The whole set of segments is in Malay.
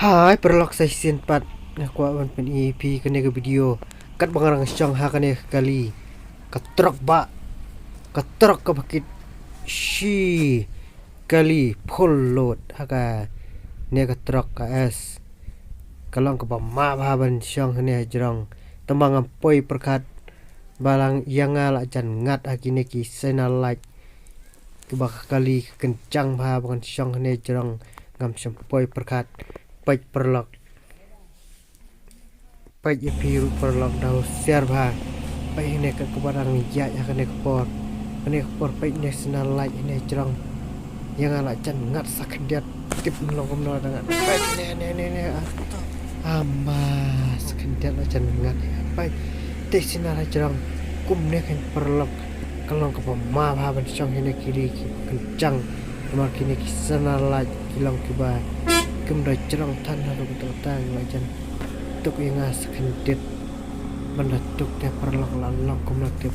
Hai, perlok saya season 4 aku awan pen EP kene ke video kat bangarang syang ha kene kali katrok ba katrok ke bakit shi kali full load haka ne katrok ka es kalong ke ma ba ban syang kene jrong tembang poi perkat balang yang ala jan ngat akine ki sena like ke bak kali kencang ba ban syang kene jrong ngam poi perkat pai perlok pai piru perlok dau share ba pai ne ka barang ya ya kene por pai national light ne jrong yang ala jan ngat sakendiat tip melong komno dengan pai ne ama sakendiat la jan ngat pai tesina jrong kum ne kan perlok kalong ka ma ba ban syang ne kiri kencang mar kini kisana light kilang kiba kum da jrong tan haru tang wajan tuk yang sakendiat mendatuk te perlok lalong kum tip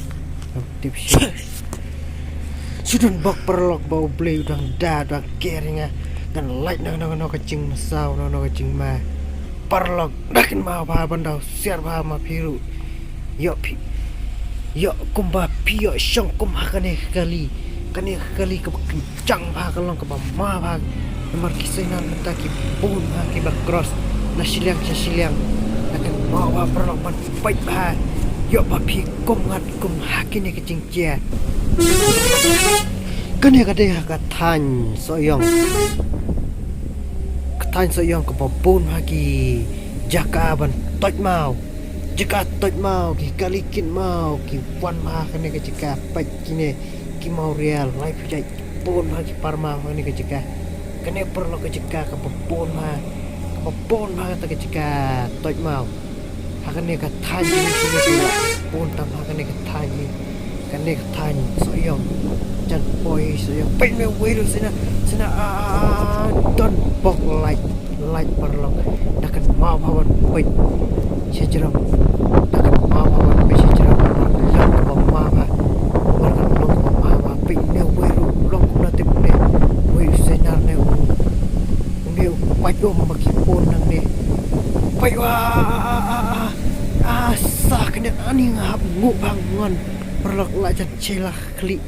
sudah bak perlok bau beli udah dah keringa dan light nang kecing masau nang kecing ma perlok dakin ma ba bandau siar ba ma piru yo kumba pio syong kum hakane kali ke kencang ba kalong ke ma ba nomor kisainan mentaki pun ba ki ba cross na siliang akan ma ba perlok ban pai ba yo ba pi kum ngat kum hakine kecing cia kene kade ka tan soyong ke popun hagi jaka ban tot mau ki kalikin mau ki wan ma kene ke jika pai kine ki mau real life jai pun hagi parma kene ke jika kene perlu ke jika ke popun ma ta ke jika tot mau hakane ka tan ni sini pun tam hakane ka tan kene ka tan soyong jan boy soyong pai me weru sina don bok light perlok dakan ma bawan pai sejeram dakan ma bawan pai sejeram yang ke ma ba warkan long ma ba pai me weru long na tip ne weru sina ne pai do maki pon nang ne pai wa asa kena ani ngap ngu bangun perlok la jan celah kli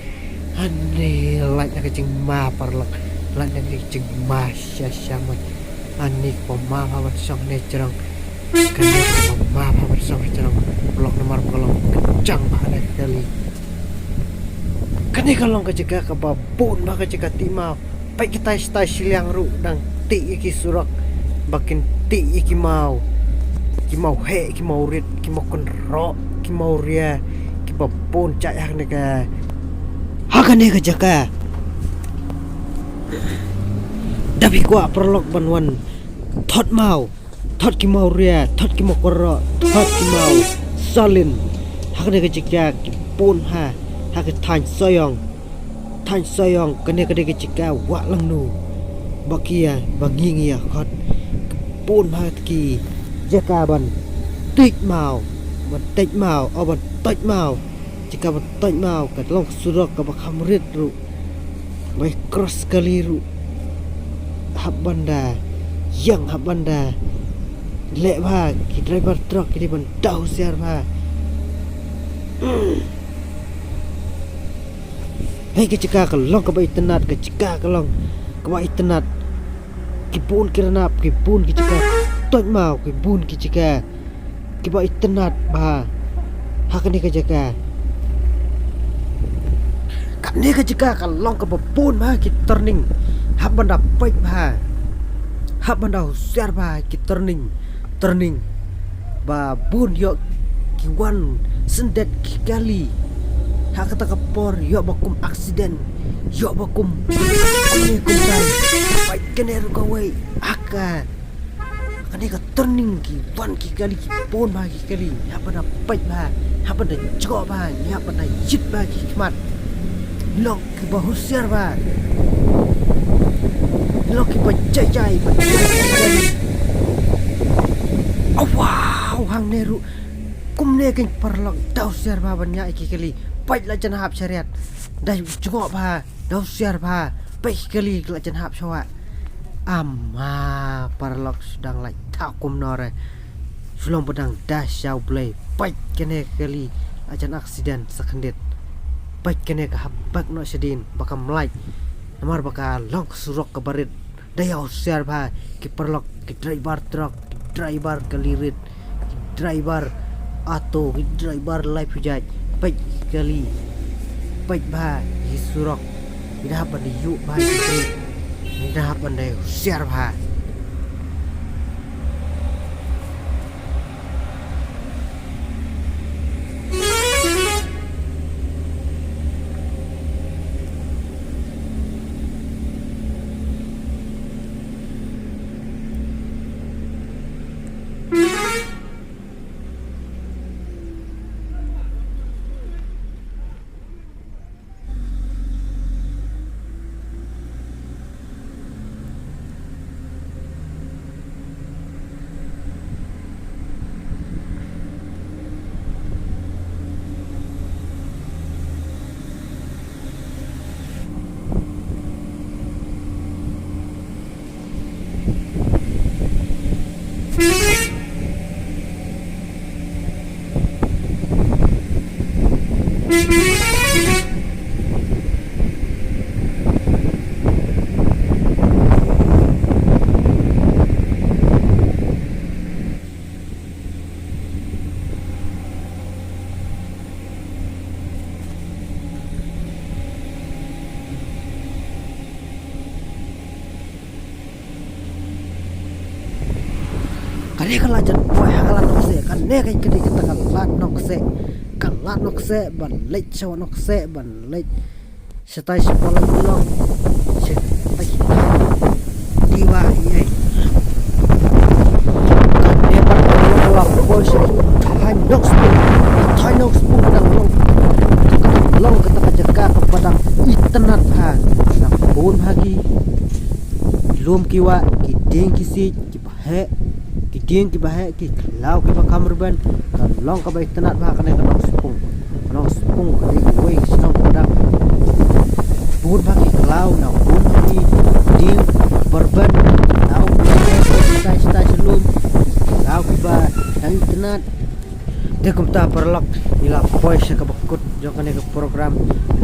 ane la jan kecing ma perlok la jan kecing ma syasyamat ani poma bawan song ne cerong kene poma bawan song cerong perlok nomor kolong kencang banget kali kene kalong kecika ke babun ba kecika timau pai kita stai siliang ru dang ti iki surak bakin ti iki mau he ki mau rit ki mau konro ki mau ria ki babon cak yak ne ka hakane ka jaka dabi kwa perlok banwan thot ki mau ria thot ki mau konro thot ki mau salin hakane ka jaka ki pun ha hak than soyong kene ka de jaka wa lang nu bakia bagi ngia khot pun ha ki jaka ban tik mau au ban tik mau jika ban tik mau ka long surak ka bakhamrit ru bai cross kali ru habanda le ba ki driver truck ki ban dau siar ba hei ke jika ka long ka bai tenat ke jika ka long ka bai tenat ki pun kiranap ki pun ki jika tot mau ki bun ki jika ki ba itenat ba hakane ka jaka kane ka jika ka long ka bun ba ki turning habanda pai ba habanda share ba ki turning ba bun yo ki wan sendet ki kali hakata ka por yo bakum accident yo bakum kone kumai pai kene ru ka wei aka kane ka turning ki wan ki kali ki pon ba ki kali apa da pai ba apa da jo ba ya apa da jit ba ki kmat lok ki ba husiar ba lok ki ba jai ba wow hang neru kum ne kin perlok dau siar ba banya ki kali pai la jan hap syariat dai jo ba dau siar ba pai kali la jan hap shawa ama paralog sedang lai takum nore sulong pedang dasyau blay baik kene kali ajan aksiden sakendit baik kene ka habak no sedin baka melai namar baka long surok ke barit daya usiar ba ki paralog ki driver truck ki driver kalirit ki driver auto ki driver lai pujai baik kali baik ba ki surok ida ban yu ba ki dah pandai share bha kali kalajan boy hakalan nokse kan ne kai kedi kita kan lat nokse ban leit chaw nokse ban leit setai sekolah ulong se ai diwa ai kan ne ban ulong boy se thai noks dang long kita kajaka kepada internet ha nak bon hagi lum kiwa ki ding kisi ki bahe ki ding ki bahe ki lau ki bakamur ban kan long ka bai tenat ba kan ka nong spung ka wei snong pada bur ba ki lau na bur ki ding berban lau stai selum lau ki ba dan internet de kumta perlok ila voice ka bakut jo kan ka program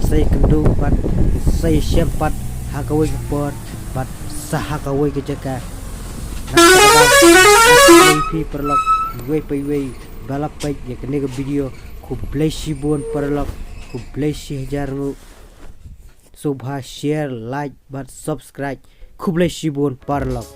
sai kendu pat sai sempat ha ka wei pot pat sah ka wei ke jaka pi perlok wei pai wei balap pai ya kene ke video ku blesi bon perlok ku blesi hajar subha share like but subscribe ku blesi bon perlok